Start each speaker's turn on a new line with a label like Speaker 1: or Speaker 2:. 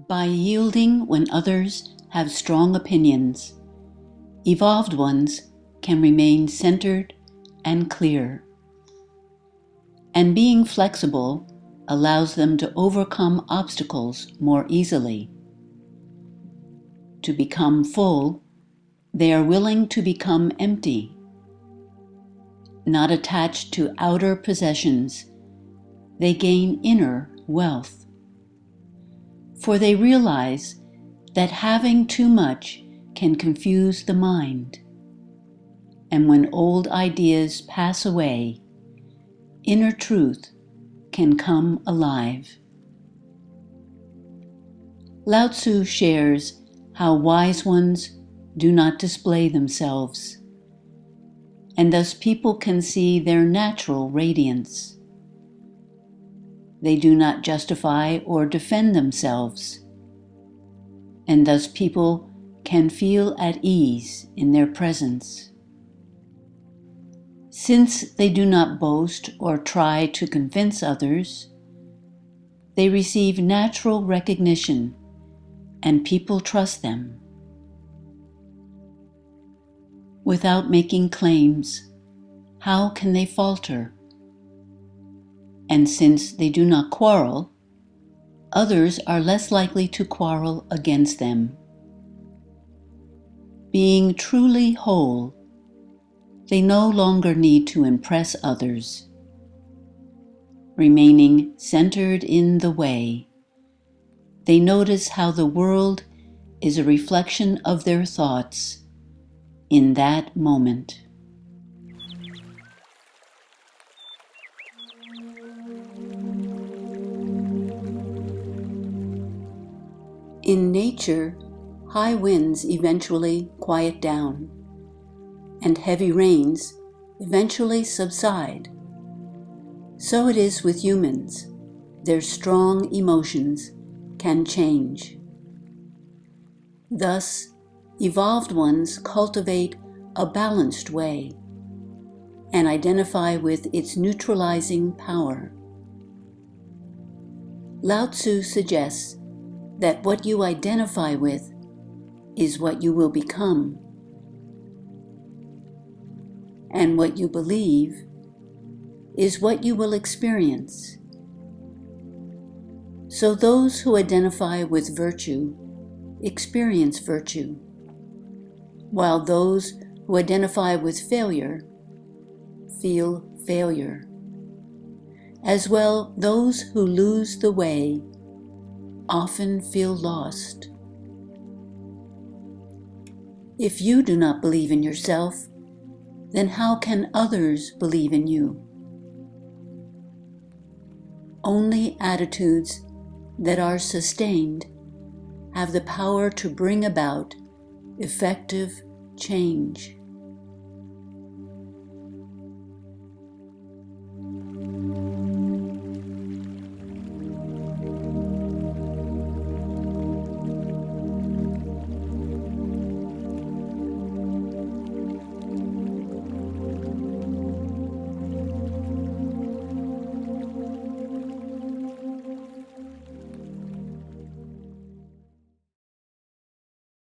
Speaker 1: By yielding when others have strong opinions, evolved ones can remain centered and clear. And being flexible allows them to overcome obstacles more easily. To become full, they are willing to become empty. Not attached to outer possessions, they gain inner wealth. For they realize that having too much can confuse the mind. And when old ideas pass away, inner truth can come alive. Lao Tzu shares how wise ones do not display themselves, and thus people can see their natural radiance. They do not justify or defend themselves, and thus people can feel at ease in their presence. Since they do not boast or try to convince others, they receive natural recognition and people trust them. Without making claims, how can they falter? And since they do not quarrel, others are less likely to quarrel against them. Being truly whole, they no longer need to impress others. Remaining centered in the way, they notice how the world is a reflection of their thoughts in that moment. In nature, high winds eventually quiet down, and heavy rains eventually subside. So it is with humans. Their strong emotions can change. Thus, evolved ones cultivate a balanced way and identify with its neutralizing power. Lao Tzu suggests that what you identify with is what you will become, and what you believe is what you will experience. So those who identify with virtue experience virtue, while those who identify with failure feel failure. As well, those who lose the way often feel lost. If you do not believe in yourself, then how can others believe in you? Only attitudes that are sustained have the power to bring about effective change.